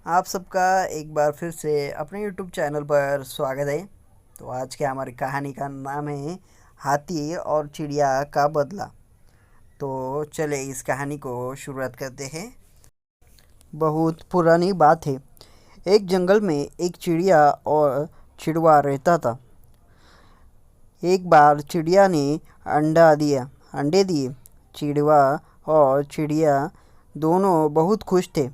आप सबका एक बार फिर से अपने यूट्यूब चैनल पर स्वागत है। तो आज के हमारी कहानी का नाम है हाथी और चिड़िया का बदला। तो चले इस कहानी को शुरुआत करते हैं। बहुत पुरानी बात है। एक जंगल में एक चिड़िया और चिड़वा रहता था। एक बार चिड़िया ने अंडे दिए। चिड़वा और चिड़िया दोनों बहुत खुश थे।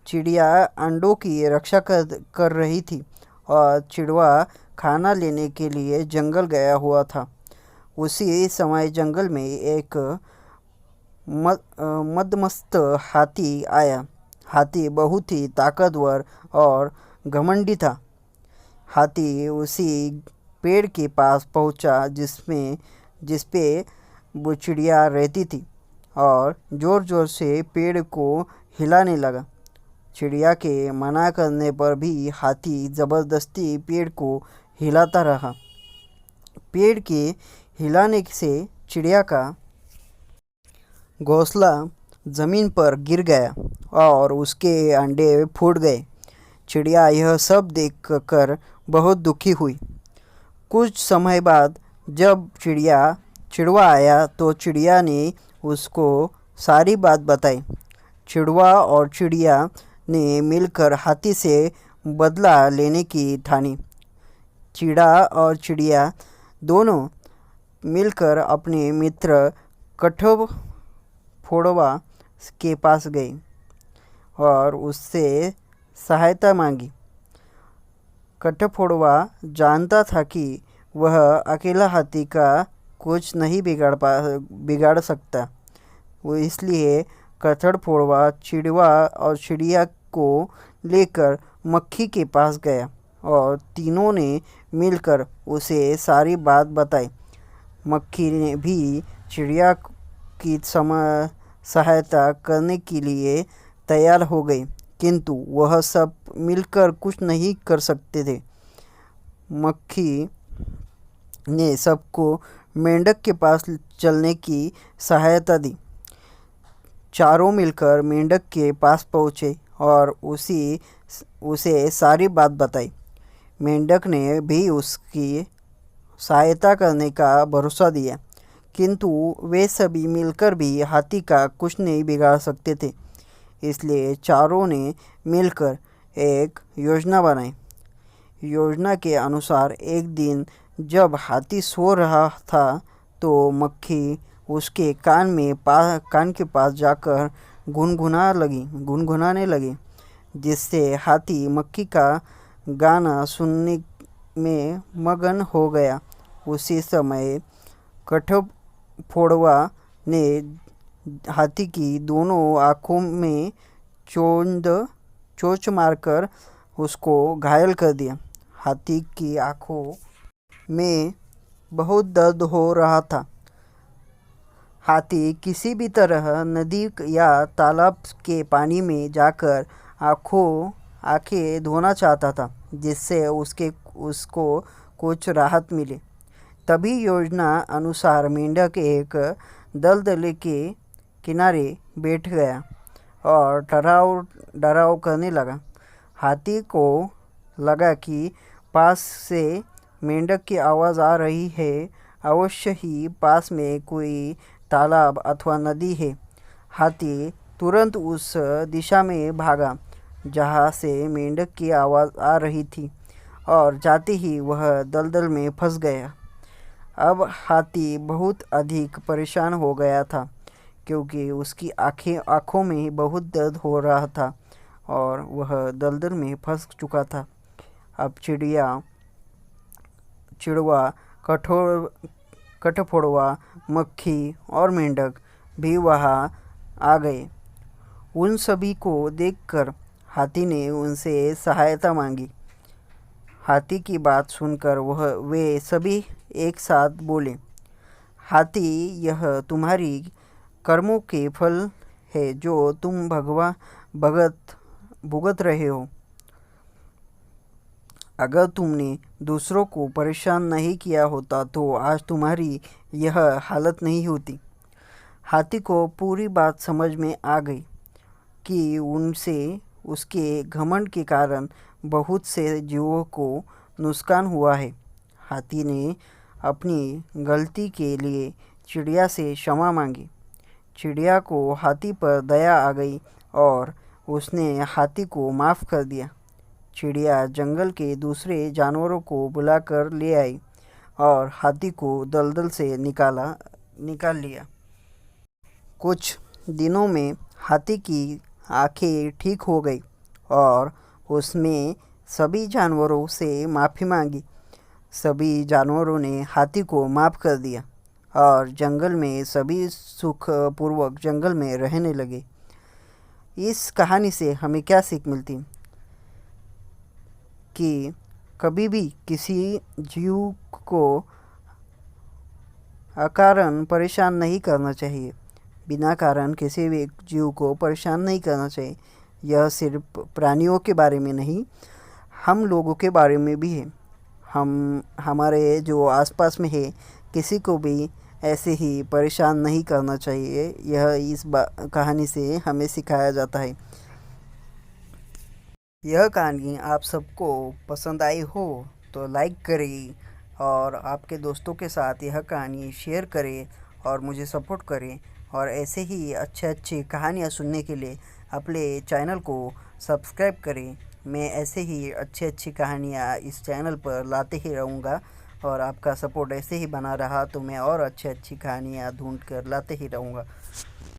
चिड़िया अंडों की रक्षा कर रही थी और चिड़वा खाना लेने के लिए जंगल गया हुआ था। उसी समय जंगल में एक मदमस्त हाथी आया। हाथी बहुत ही ताकतवर और घमंडी था। हाथी उसी पेड़ के पास पहुंचा जिस पे वो चिड़िया रहती थी और ज़ोर ज़ोर से पेड़ को हिलाने लगा। चिड़िया के मना करने पर भी हाथी ज़बरदस्ती पेड़ को हिलाता रहा। पेड़ के हिलाने से चिड़िया का घोंसला ज़मीन पर गिर गया और उसके अंडे फूट गए। चिड़िया यह सब देखकर बहुत दुखी हुई। कुछ समय बाद जब चिड़वा आया तो चिड़िया ने उसको सारी बात बताई। चिड़वा और चिड़िया ने मिलकर हाथी से बदला लेने की ठानी। चिड़ा और चिड़िया दोनों मिलकर अपने मित्र कठफोड़वा के पास गए और उससे सहायता मांगी। कठफोड़वा जानता था कि वह अकेला हाथी का कुछ नहीं बिगाड़ सकता। वो इसलिए कठफोड़वा चिड़वा और चिड़िया को लेकर मक्खी के पास गया और तीनों ने मिलकर उसे सारी बात बताई। मक्खी ने भी चिड़िया की सहायता करने के लिए तैयार हो गई, किंतु वह सब मिलकर कुछ नहीं कर सकते थे। मक्खी ने सबको मेंढक के पास चलने की सहायता दी। चारों मिलकर मेंढक के पास पहुँचे और उसे सारी बात बताई। मेंढक ने भी उसकी सहायता करने का भरोसा दिया, किंतु वे सभी मिलकर भी हाथी का कुछ नहीं बिगाड़ सकते थे। इसलिए चारों ने मिलकर एक योजना बनाई। योजना के अनुसार एक दिन जब हाथी सो रहा था तो मक्खी उसके कान के पास जाकर गुनगुनाने लगी, जिससे हाथी मक्खी का गाना सुनने में मगन हो गया। उसी समय कठफोड़वा ने हाथी की दोनों आँखों में चोंच मारकर उसको घायल कर दिया। हाथी की आँखों में बहुत दर्द हो रहा था। हाथी किसी भी तरह नदी या तालाब के पानी में जाकर आंखें धोना चाहता था, जिससे उसको कुछ राहत मिले। तभी योजना अनुसार मेंढक एक दलदल के किनारे बैठ गया और डराव करने लगा। हाथी को लगा कि पास से मेंढक की आवाज़ आ रही है। अवश्य ही पास में कोई तालाब अथवा नदी है। हाथी तुरंत उस दिशा में भागा जहाँ से मेंढक की आवाज़ आ रही थी और जाते ही वह दलदल में फंस गया। अब हाथी बहुत अधिक परेशान हो गया था, क्योंकि उसकी आँखों में बहुत दर्द हो रहा था और वह दलदल में फंस चुका था। अब चिड़वा, कठफोड़वा, मक्खी और मेंढक भी वहाँ आ गए। उन सभी को देखकर हाथी ने उनसे सहायता मांगी। हाथी की बात सुनकर वे सभी एक साथ बोले, हाथी, यह तुम्हारी कर्मों के फल है जो तुम भुगत रहे हो। अगर तुमने दूसरों को परेशान नहीं किया होता तो आज तुम्हारी यह हालत नहीं होती। हाथी को पूरी बात समझ में आ गई कि उसके घमंड के कारण बहुत से जीवों को नुकसान हुआ है। हाथी ने अपनी गलती के लिए चिड़िया से क्षमा मांगी। चिड़िया को हाथी पर दया आ गई और उसने हाथी को माफ़ कर दिया। चिड़िया जंगल के दूसरे जानवरों को बुलाकर ले आई और हाथी को दलदल से निकाल लिया। कुछ दिनों में हाथी की आंखें ठीक हो गई और उसने सभी जानवरों से माफ़ी मांगी। सभी जानवरों ने हाथी को माफ़ कर दिया और जंगल में सभी सुखपूर्वक जंगल में रहने लगे। इस कहानी से हमें क्या सीख मिलती कि कभी भी किसी जीव को अकारण परेशान नहीं करना चाहिए। बिना कारण किसी भी जीव को परेशान नहीं करना चाहिए। यह सिर्फ प्राणियों के बारे में नहीं, हम लोगों के बारे में भी है। हम हमारे जो आसपास में है किसी को भी ऐसे ही परेशान नहीं करना चाहिए। यह इस कहानी से हमें सिखाया जाता है। यह कहानी आप सबको पसंद आई हो तो लाइक करें और आपके दोस्तों के साथ यह कहानी शेयर करें और मुझे सपोर्ट करें। और ऐसे ही अच्छे अच्छे कहानियाँ सुनने के लिए अपने चैनल को सब्सक्राइब करें। मैं ऐसे ही अच्छी कहानियाँ इस चैनल पर लाते ही रहूँगा और आपका सपोर्ट ऐसे ही बना रहा तो मैं और अच्छी कहानियाँ ढूंढ कर लाते ही रहूँगा।